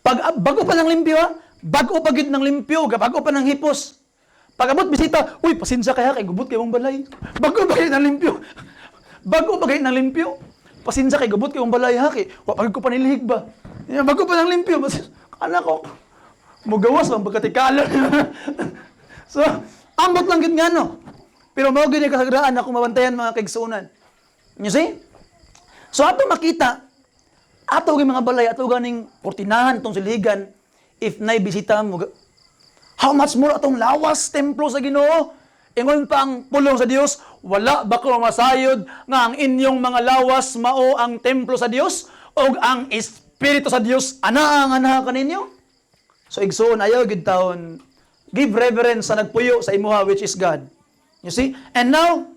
Pag bago pa ng limpyo, bago pa gid ng limpyo, bago pa ng hipos. Pag abot bisita, uy, pasensya kaya kay gubot kay mong balay. Bago pa gid ng limpyo. Bago pa gid ng limpyo. Pasensya kay gubot kay mong balay ha kay wa pag ko panilihig ba. Bago pa ng limpyo, anak ko. Mugawas ang pagkatikala. So, ambot lang gid ngano. Pero mao gid ang kasagraan ako mabantayan mga kaigsunan. You see? So ato makita, ato mga balay, ato ganing portinahan tong siligan, if nay bisita mo, how much more atong lawas templo sa Ginoo? Ingon pa ang pulong sa Dios, wala ba ko masayod nga ang inyong mga lawas mao ang templo sa Dios o ang Espiritu sa Dios ana kaninyo? So igsoon ayaw gid taon give reverence sa nagpuyo sa imuha which is God. You see? And now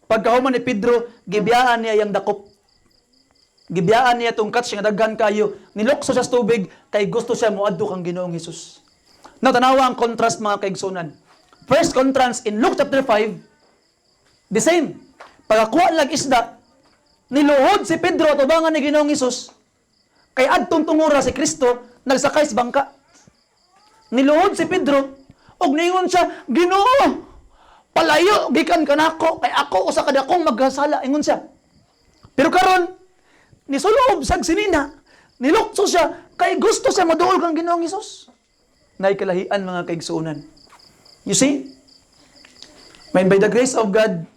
pagkahuman ni Pedro, gibiyaan niya yang dakop. Gibiyaan niya tong catch nga daghan kayo. Nilukso siya sa tubig kay gusto siya moadto kang Ginoong Hesus. Now tanawa ang contrast mga kaigsunan. First contrast in Luke chapter 5, the same. Pagkakuha lang isda, niluhod si Pedro tubangan ni Ginoong Hesus. Kay adtong tungura si Kristo nagsakay sa bangka. Niluhod si Pedro og niingon siya, Ginoo, palayo gikan kanako kay ako usa ka dakong magkasala ingon siya. Pero karon nisulob sag sinina, nilukso siya kay gusto siya maduol kang Ginoong Hesus. Nay kalahian mga kaigsuonan. You see? May by the grace of God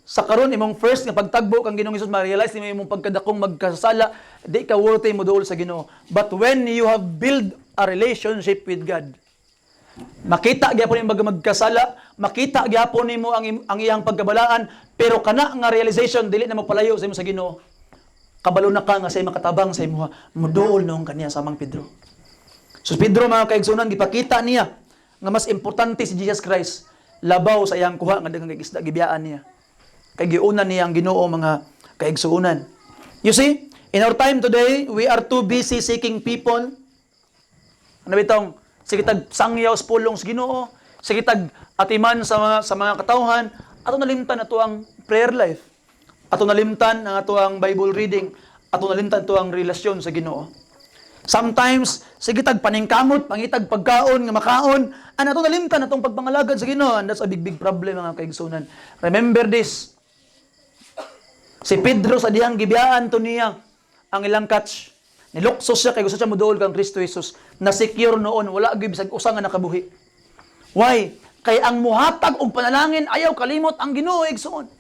sa karon imong first nga pagtagbo kang Ginoong Hesus ma-realize nimo imong pagkadakong magkasala, di ka worthy moduol sa Ginoo. But when you have built a relationship with God, makita gyapon nimo magkasala, makita gyapon nimo ang iyang pagkabalaan, pero kana nga realization dili na magpalayo sa imo sa Ginoo. Kabalo na ka nga say makatabang sa imo, muduol noong kaniya samang Pedro. So Pedro mga kaigsunan gipakita niya nga mas importante si Jesus Christ labaw sa iyang kuha nga daghang isda gibiyaan niya. Kay giuna niya ang Ginoo mga kaigsunan. You see, in our time today, we are too busy seeking people. Ano bitong sige tag sangyaw sa pulong sa Ginoo, sige tag atiman sa mga katawhan, ato nalimtan ato ang prayer life. Ato nalimtan ang ato ang Bible reading, ato nalimtan ato ang relasyon sa Ginoo. Sometimes sige tag paningkamot, pangitag pagkaon nga makaon, ana ato nalimtan atong pagpangalagad sa Ginoo, and that's a big problem mga kaigsunan. Remember this. Si Pedro sa dihang gibiyaan to niya ang ilang catch. Nilukso siya kay gusto siya moduol kang Kristo Jesus. Na secure noon, wala gyud bisag usa nga nakabuhi. Why? Kay ang muhatag og panalangin ayaw kalimot ang Ginoo igsoon.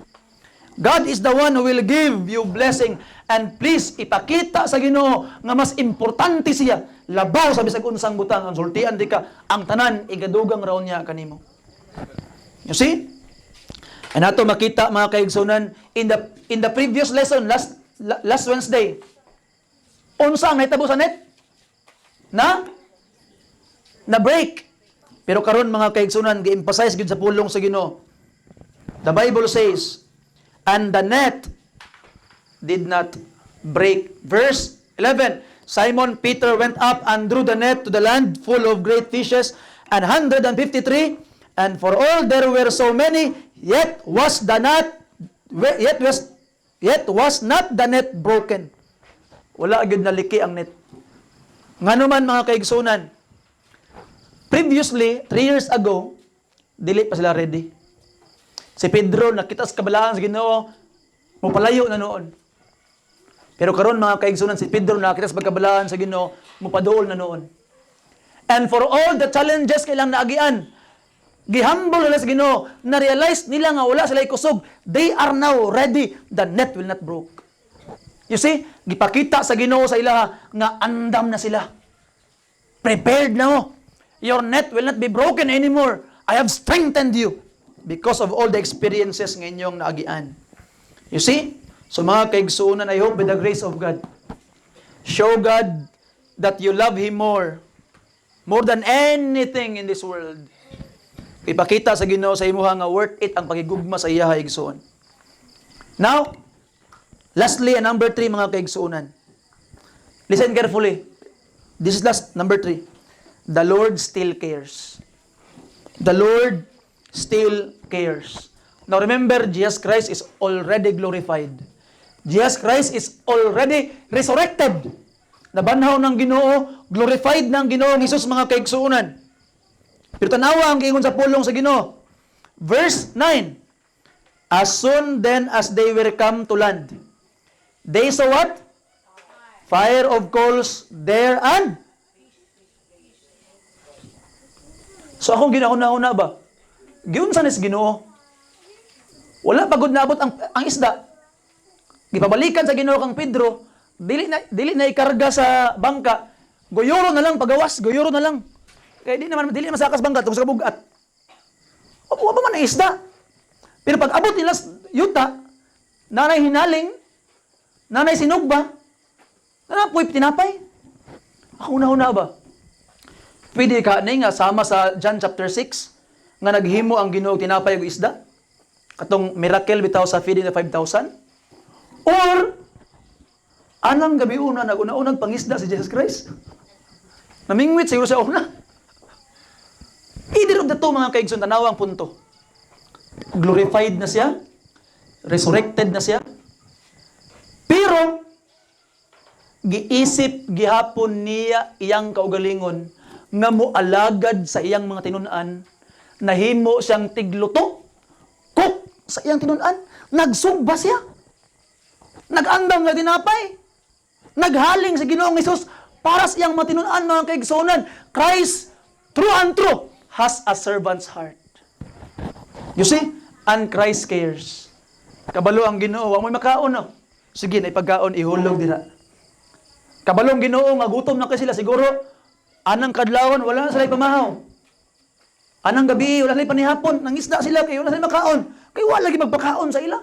God is the one who will give you blessing, and please ipakita sa Ginoo nga mas importante siya labaw sa bisag unsang butang ang sultian di ka ang tanan igadugang raw niya kanimo. You see? And ato makita mga kaigsunan in the previous lesson last Wednesday. Unsa ang nahitabo sa net? Na break. Pero karon mga kaigsunan gi-emphasize gid sa pulong sa Ginoo. The Bible says, and the net did not break. Verse 11, Simon Peter went up and drew the net to the land full of great fishes, and 153, and for all there were so many, yet was not the net broken. Wala gyud naliki ang net. Ngano man mga kaigsunan, previously 3 years ago, dili pa sila ready. Si Pedro nakita sa kabalaan sa Ginoo, mupalayo na noon. Pero karon mga kaigsunan, si Pedro nakita sa pagkabalaan sa Ginoo, mupaduol na noon. And for all the challenges kailang naagian, gihambol nila sa Ginoo, na-realize nila nga wala sila kusog. They are now ready. The net will not broke. You see, gipakita sa Ginoo sa ilaha nga andam na sila. Prepared na mo. Your net will not be broken anymore. I have strengthened you because of all the experiences ng inyong naagian. You see? So mga kaigsuunan, I hope by the grace of God, show God that you love Him more than anything in this world. Ipakita sa Ginoo sa imuha nga worth it ang pagigugma sa iya igsoon. Now, Lastly, and number 3, mga kaigsuunan. Listen carefully. This is last, number 3. The Lord still cares. The Lord still cares. Now remember, Jesus Christ is already glorified. Jesus Christ is already resurrected. Nabanhaw ng Ginoo, glorified ng Ginoong Hesus, mga kaigsuunan. Pero tanawa ang giingon sa pulong sa Ginoo. Verse 9. As soon then as they were come to land, they saw what? Fire of coals there and so akong ginahuna-huna ba? Giunsa ni Ginoo? Wala pagod naabot ang isda. Gipabalikan sa Ginoo kang Pedro, dili na ikarga sa bangka. Goyoro na lang pagawas, goyoro na lang. Kaya dili masakas bangka tungod sa kabugat. Wa pa man ang isda. Pero pag abot nila yuta, nanay hinaling, nanay sinugba, nanapoy tinapay. Ako una ba? Pwede ka nga sama sa John chapter 6 nga naghimo ang Ginoo tinapay ug isda. Katong miracle bitaw sa feeding the 5,000. Or anang gabi una naguna-unang pangisda si Jesus Christ. Namingwit siguro sa una. Either of the two, mga kaigsoon, tanawa ang punto. Glorified na siya, resurrected na siya. Pero giisip gihapon niya iyang kaugalingon nga moalagad sa iyang mga tinun-an, nahimo siyang tigluto, cook sa iyang tinun-an, nagsugba siya, nagandam nga tinapay, naghaling sa Ginoong Hesus para sa iyang mga tinun-an, mga kaigsuonan. Christ, true and true, has a servant's heart. You see? And Christ cares. Kabalo ang Ginoo, wa mo'y makaon, no? Sige, na ipagkaon, ihulog dira. Kabalong Ginoo nga gutom na kay sila, siguro anang kadlawon wala na sila pamahaw. Anang gabi wala na panihapon, nangisda sila kay wala sila makaon. Kay wala lagi magpakaon sa ila.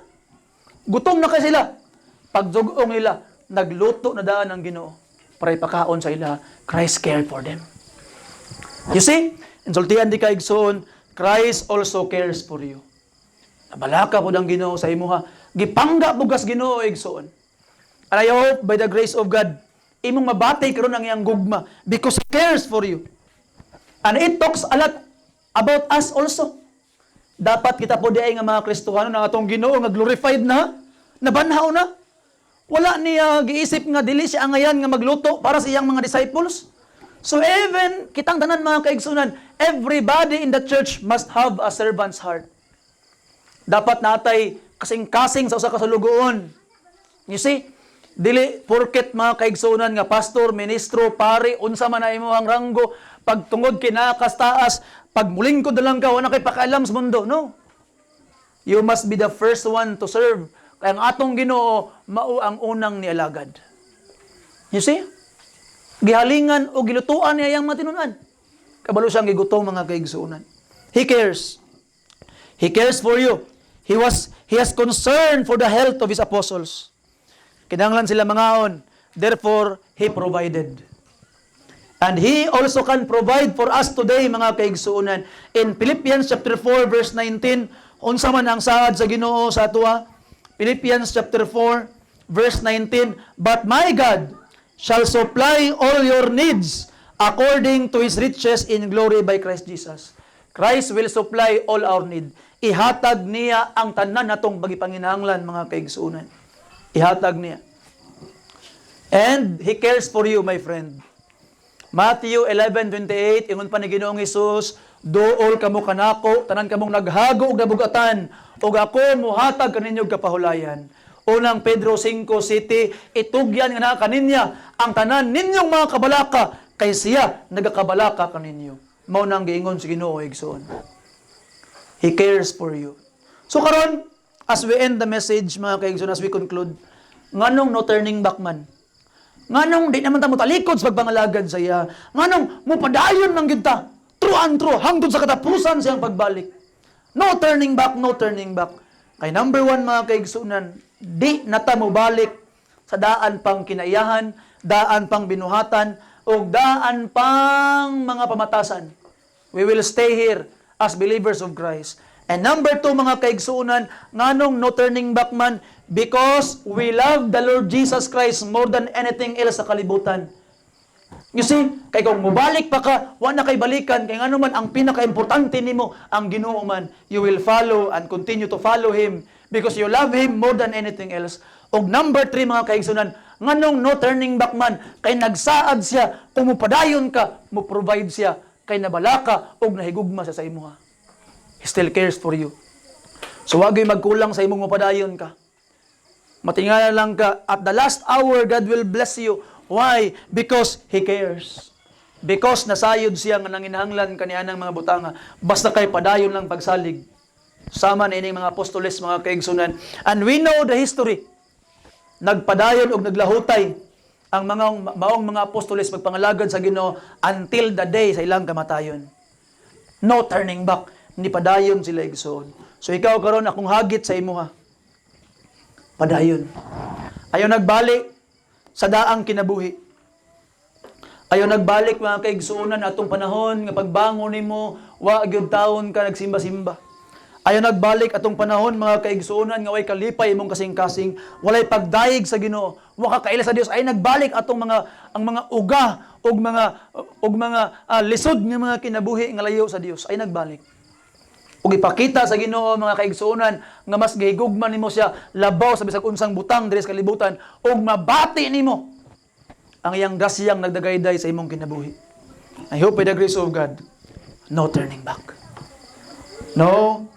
Gutom na kay sila. Pagdugong nila, nagluto na daan ang Ginoo para ipakaon sa ila. Christ cared for them. You see? Insultihan di kaigsoon, Christ also cares for you. Nabalaka po ang Ginoo sa imuha. Gipangga bugas Ginoo igsoon. And I hope by the grace of God, imong mabatay karon ang iyang gugma because He cares for you. And it talks a lot about us also. Dapat kita po diay nga mga Kristohano na atong Ginoo nga glorified na, nabanhaw na. Wala niya giisip nga dili siya angayan nga magluto para sa iyang mga disciples. So even kitang tanan mga kaigsunan, everybody in the church must have a servant's heart. Dapat natay kasing-kasing sa usa ka sulugoon. You see? Dili porket mga kaigsunan nga pastor, ministro, pare, unsa man na imong ranggo, pagtungod kinakas taas, pagmulingkod na lang ka, wala kay pakaalam sa mundo. No. You must be the first one to serve. Kaya ang atong Ginoo mao ang unang nialagad. You see? Gihalingan o gilutuan niya yang matinunan. Kabalo siyang gigutom mga kaigsunan. He cares. He cares for you. He has concern for the health of His apostles. Kinahanglan sila mangaon. Therefore, He provided. And He also can provide for us today, mga kaigsuunan. In Philippians chapter 4, verse 19, unsa man ang saad sa Ginoo sa atua? Philippians chapter 4, verse 19, But my God shall supply all your needs according to His riches in glory by Christ Jesus. Christ will supply all our need. Ihatag niya ang tanan natong bagipanginahanglan, mga kaigsuunan. Ihatag niya. And He cares for you, my friend. Matthew 11:28, ingon pa ni Ginoong Hesus, "Duol kamo kanako, tanan kamong naghago og nabugatan, ug ako muhatag kaninyo kapahulayan." Unang Pedro 5:7, itugyan nga na kaninya ang tanan ninyong mga kabalaka, kay siya nagakabalaka kaninyo. Mao nang giingon si Ginoo igsoon. He cares for you. So karon, as we end the message, mga kaigsoon, as we conclude, nganong no turning back man? Nganong di naman ta mo talikod sa pagpangalagad sa iya? Nganong mo padayon lang gid ta? True and true hangtod sa katapusan siyang pagbalik. No turning back, no turning back. Kay number 1, mga kaigsunan, di na ta mo balik sa daan pang kinaiyahan, daan pang binuhatan, o daan pang mga pamatasan. We will stay here as believers of Christ. And number 2, mga kaigsuunan, nganong no turning back man? Because we love the Lord Jesus Christ more than anything else sa kalibutan. You see, kay kung mubalik pa ka, wa na kay balikan, kay ngano man ang pinaka-importante nimo ang Ginoo man, you will follow and continue to follow Him because you love Him more than anything else. Og number 3, mga kaigsunan, nganong no turning back man? Kay nagsaad siya, kung mupadayon ka, mo-provide siya, kay nabala ka, og nahigugma siya sa imuha. He still cares for you. So wag ay magkulang sa imong mapadayon ka. Matingala lang ka, at the last hour, God will bless you. Why? Because He cares. Because nasayod siya nga nanginahanglan kanianang mga butanga. Basta kay padayon lang pagsalig. Sama na ining mga apostoles, mga kaigsunan. And we know the history. Nagpadayon og naglahutay ang mga maong mga apostoles magpangalagad sa Ginoo until the day sa ilang kamatayon. No turning back. Ni padayon sila igsoon. So ikaw karon akong hagit sa imuha. Padayon. Ayaw nagbalik sa daang kinabuhi. Ayaw nagbalik mga kaigsuunan atong panahon nga pagbangon nimo wa gyud taon ka nagsimba-simba. Ayaw nagbalik atong panahon mga kaigsuunan nga way kalipay imong kasing-kasing, walay pagdaig sa Ginoo, wa ka kaila sa Dios. Ay nagbalik atong mga uga ug mga lisod nga mga kinabuhi nga layo sa Dios. Ay nagbalik. Ug ipakita sa Ginoo mga kaigsuonan nga mas gihigugman nimo siya labaw sa bisag unsang butang diri sa kalibutan ug mabati nimo ang iyang grasyang nagdagayday sa imong kinabuhi. I hope by the grace of God, no turning back. No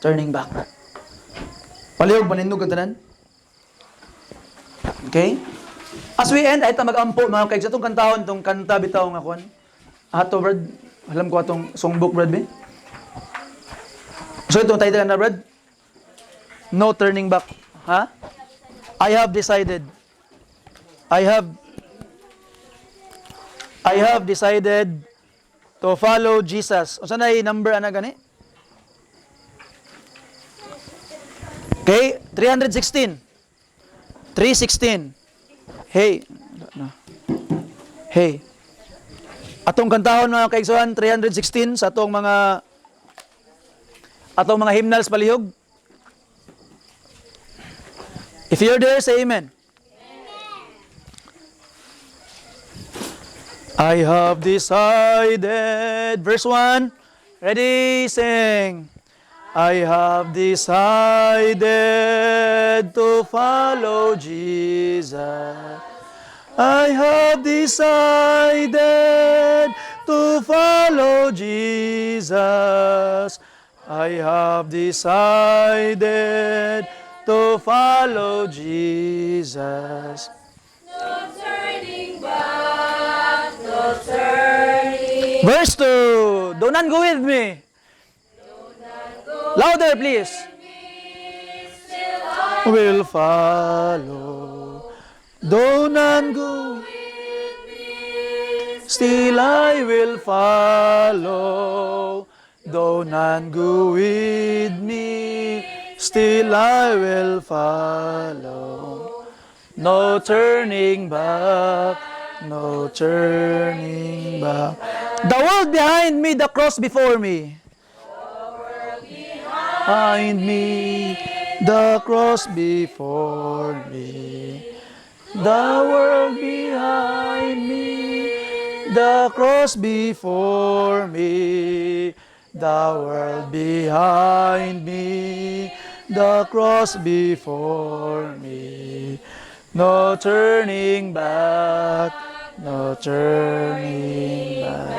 turning back. Palihog manindog ang tanan. Okay? As we end, ay ta mag-ampo mga kaigsuonan itong kantahon, itong kanta bitaw nga kon. Ato Brad, alam ko atong songbook Brad be. So itong title na Brad? No turning back. Ha? I have decided. I have decided to follow Jesus. O saan ay number ana gani? Okay, 316. 316. Hey. Hey. Atong kantahon mga kaigsuhan 316 sa atong mga hymnals palihog. If you're there, say amen. I have decided. Verse 1. Ready, sing. I have decided to follow Jesus. I have decided to follow Jesus. I have decided to follow Jesus. No turning back, no turning. Verse 2. Do not go with me. Louder, please. Still I Will follow. Do not go. Still I will follow. Do not go with me. Still I will follow. No turning back. No turning back. The world behind me, the cross before me. Behind me, the cross before me. The world behind me, the cross before me. The world behind me, the cross before me. No turning back, no turning back.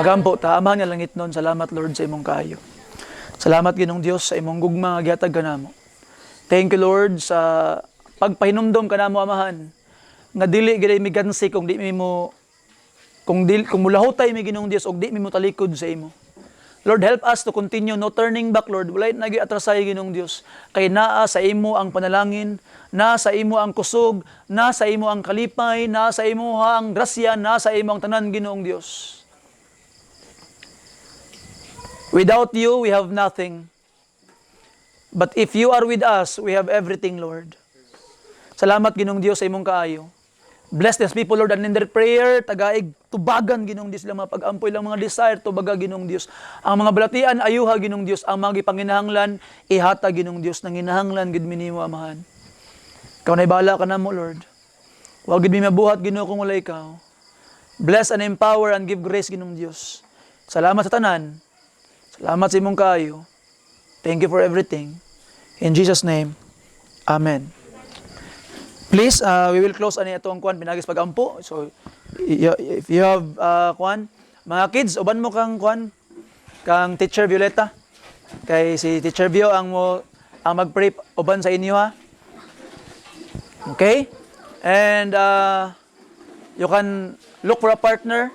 Magampo, tama nga langit nun. Salamat Lord sa imong kayo. Salamat Ginong Dios sa imong gugma nga gihatag kanamo. Thank you Lord sa pagpahinumdom kanamo amahan. Nga dili gid mi gansi kung di mi mo kung mulahutay mi Ginong Dios og di mi mo talikod sa imo. Lord, help us to continue, no turning back, Lord. Walay na gi-atrasay Ginong Dios. Kay naa sa imo ang panalangin, naa sa imo ang kusog, naa sa imo ang kalipay, naa sa imo ang grasya, naa sa imo ang tanan Ginoong Dios. Without you, we have nothing. But if you are with us, we have everything, Lord. Salamat Ginong Dios sa imong kaayo. Bless these people, Lord, and in their prayer, tagaig, tubagan, Ginong Diyos, lang mga pag-ampoy lang mga desire, tubaga, Ginong Diyos. Ang mga balatian, ayuha, Ginong Diyos, ang mga panginahanglan, ihata, Ginong Diyos, nang hinahanglan, gid minimo, Amahan. Ikaw na ibala ka na mo, Lord. Huwag gid mi mabuhat, Ginoo, kung wala ikaw. Bless and empower and give grace, Ginong Diyos. Salamat sa tanan. Salamat sa imong kaayo. Thank you for everything. In Jesus' name, Amen. Please, we will close ani atong kwan pinagis pagampo. So if you have kwan, mga kids, uban mo kang kwan, kang Teacher Violeta. Kay si Teacher Vio ang mag-pray uban sa inyo ha. Okay? And you can look for a partner.